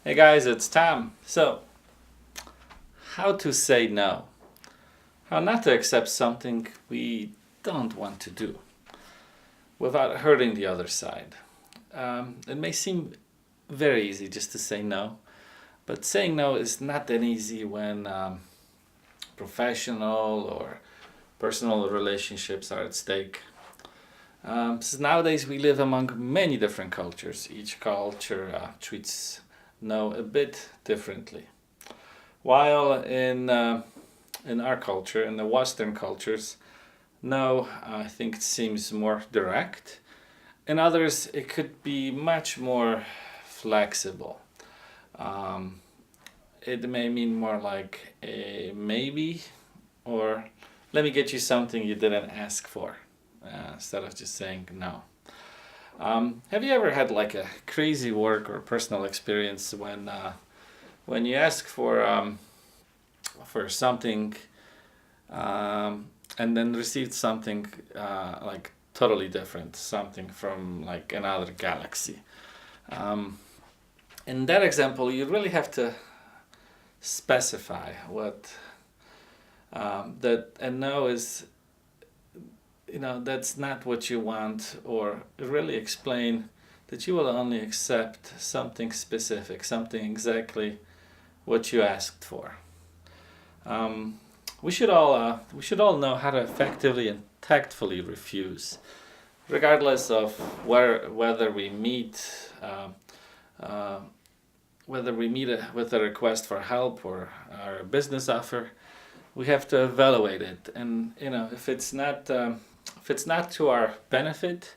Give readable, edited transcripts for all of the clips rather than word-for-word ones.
Hey guys, it's Tom. So, how to say no? How not to accept something we don't want to do without hurting the other side. It may seem very easy just to say no, but saying no is not that easy when professional or personal relationships are at stake. So nowadays we live among many different cultures. Each culture treats no a bit differently. While in our culture, in the Western cultures, no, I think it seems more direct. In others, it could be much more flexible. Um, it may mean more like a maybe, or let me get you something you didn't ask for, instead of just saying no. Have you ever had like a crazy work or personal experience when you ask for something and then received something like totally different, something from like another galaxy? Um, in that example, you really have to specify what that and no is, that's not what you want, or really explain that you will only accept something specific, something exactly what you asked for. Um, we should all know how to effectively and tactfully refuse, regardless of whether we meet uh, with a request for help or a business offer. We have to evaluate it, and if it's not to our benefit,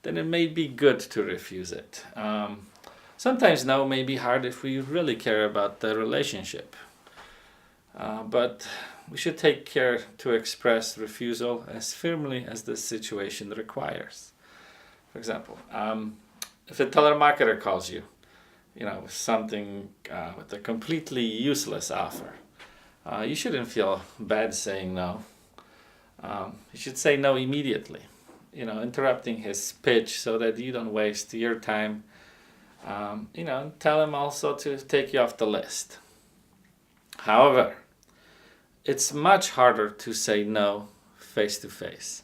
then it may be good to refuse it. Sometimes no may be hard if we really care about the relationship. But we should take care to express refusal as firmly as the situation requires. For example, if a telemarketer calls you, with something with a completely useless offer, you shouldn't feel bad saying no. You should say no immediately, interrupting his pitch so that you don't waste your time. Tell him also to take you off the list. However, it's much harder to say no face to face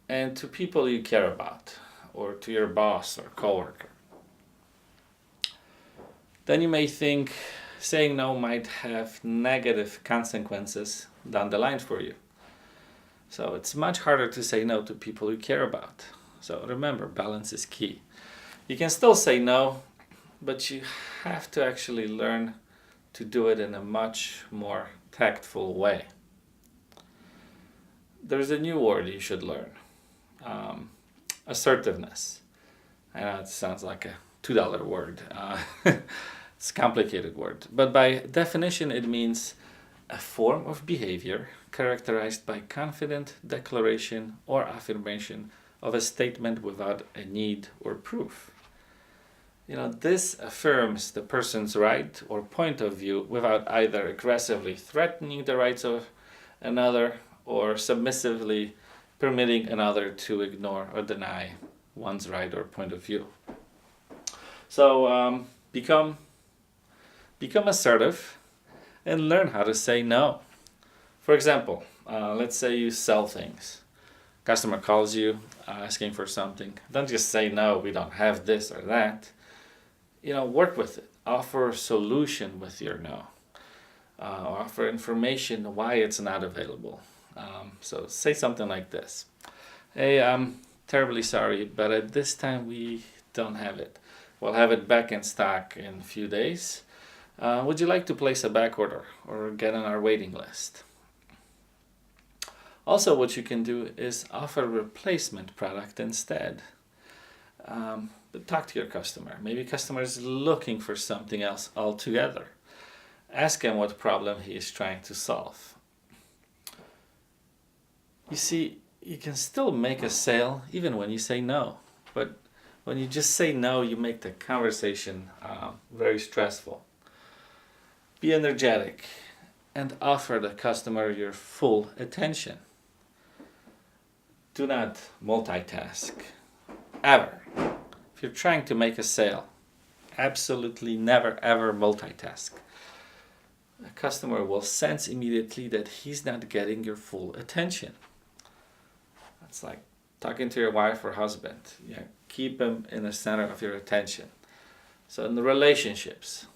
and to people you care about, or to your boss or coworker. Then you may think saying no might have negative consequences down the line for you. So it's much harder to say no to people you care about. So remember, balance is key. You can still say no, but you have to actually learn to do it in a much more tactful way. There's a new word you should learn, um, assertiveness. I know it sounds like a $2 word. It's a complicated word. But by definition, it means a form of behavior characterized by confident declaration or affirmation of a statement without a need or proof. This affirms the person's right or point of view without either aggressively threatening the rights of another or submissively permitting another to ignore or deny one's right or point of view. So become assertive and learn how to say no. For example, let's say you sell things. Customer calls you asking for something. Don't just say no, we don't have this or that. Work with it. Offer a solution with your no. Offer information why it's not available. So say something like this: "Hey, I'm terribly sorry, but at this time we don't have it. We'll have it back in stock in a few days. Would you like to place a back order or get on our waiting list?" Also, what you can do is offer a replacement product instead. But talk to your customer. Maybe customer is looking for something else altogether. Ask him what problem he is trying to solve. You see, you can still make a sale even when you say no. But when you just say no, you make the conversation very stressful. Be energetic and offer the customer your full attention. Do not multitask, ever. If you're trying to make a sale, absolutely never ever multitask. A customer will sense immediately that he's not getting your full attention. It's like talking to your wife or husband. Yeah, keep him in the center of your attention. So in the relationships,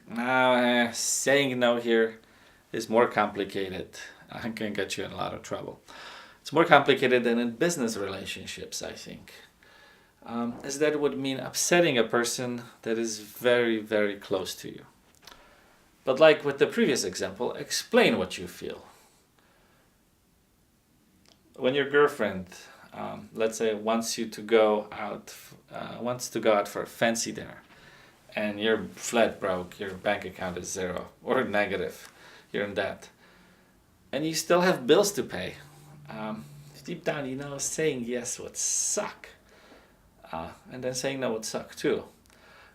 now saying no here is more complicated. I can get you in a lot of trouble. It's more complicated than in business relationships, I think. As that would mean upsetting a person that is very, very close to you. But like with the previous example, explain what you feel. When your girlfriend, let's say, wants to go out for a fancy dinner, and you're flat broke, your bank account is zero or negative, you're in debt, and you still have bills to pay. Deep down, saying yes would suck, and then saying no would suck too.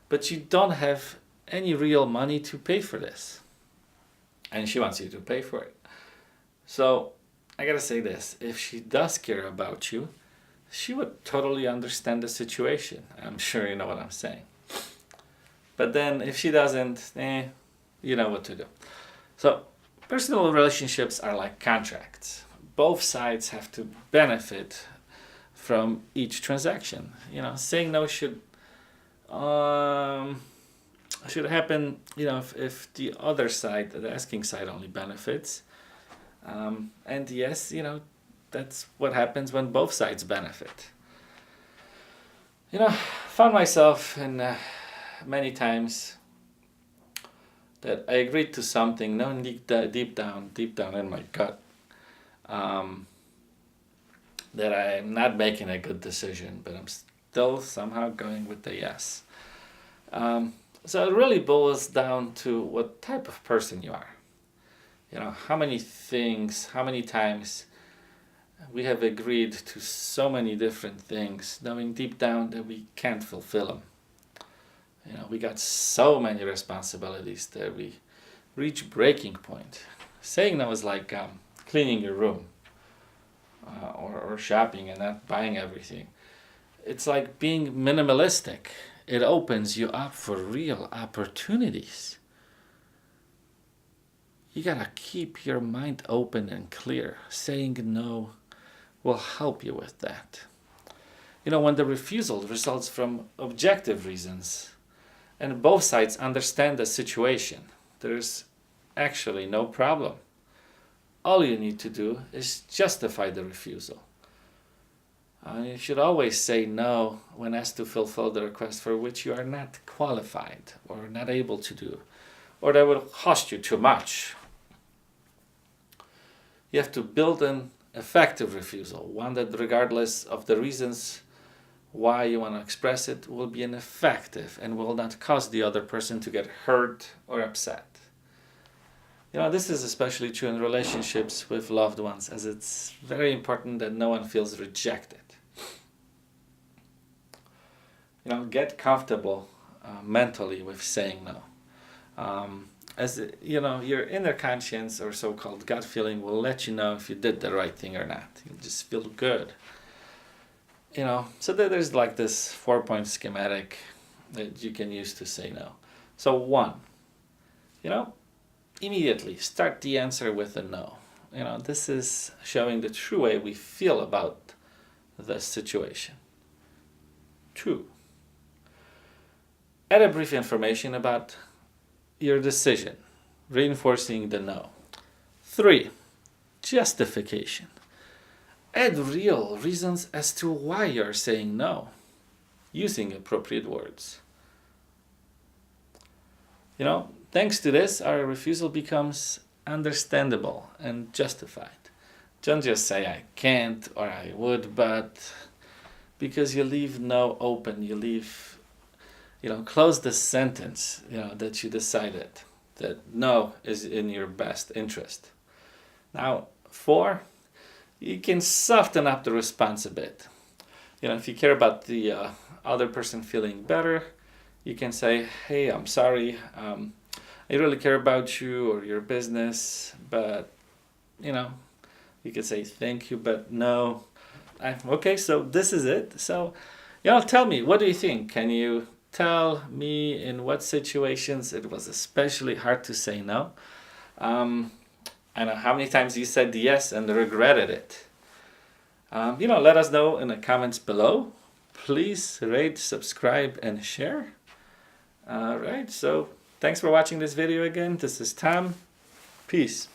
But you don't have any real money to pay for this, and she wants you to pay for it. So I gotta say this: if she does care about you, she would totally understand the situation. I'm sure you know what I'm saying. But then if she doesn't, you know what to do. So personal relationships are like contracts. Both sides have to benefit from each transaction. Saying no should happen. If the other side, the asking side, only benefits. And yes, that's what happens when both sides benefit. Found myself in many times that I agreed to something, knowing deep down in my gut, that I'm not making a good decision, but I'm still somehow going with the yes. So it really boils down to what type of person you are. How many times we have agreed to so many different things, knowing deep down that we can't fulfill them. We got so many responsibilities that we reach breaking point. Saying no is like cleaning your room or shopping and not buying everything. It's like being minimalistic. It opens you up for real opportunities. You gotta keep your mind open and clear. Saying no will help you with that. When the refusal results from objective reasons and both sides understand the situation, there's actually no problem. All you need to do is justify the refusal. You should always say no when asked to fulfill the request for which you are not qualified or not able to do, or that will cost you too much. You have to build an effective refusal, one that, regardless of the reasons why you want to express it, will be an effective and will not cause the other person to get hurt or upset. This is especially true in relationships with loved ones, as it's very important that no one feels rejected. Get comfortable mentally with saying no. Your inner conscience or so-called gut feeling will let you know if you did the right thing or not. You'll just feel good. So there's like this 4-point schematic that you can use to say no. So 1, immediately start the answer with a no. This is showing the true way we feel about the situation. 2, add a brief information about your decision, reinforcing the no. 3, justification. Add real reasons as to why you're saying no, using appropriate words. Thanks to this, our refusal becomes understandable and justified. Don't just say I can't or I would, but because you leave no open, you leave, close the sentence, that you decided that no is in your best interest. Now, 4, you can soften up the response a bit. If you care about the other person feeling better, you can say, hey, I'm sorry, I really care about you or your business, but, you could say thank you, but no. Okay, so this is it. So, tell me, what do you think? Can you tell me in what situations it was especially hard to say no. I know how many times you said yes and regretted it. Let us know in the comments below. Please rate, subscribe, and share. Alright, so thanks for watching this video again. This is Tom. Peace.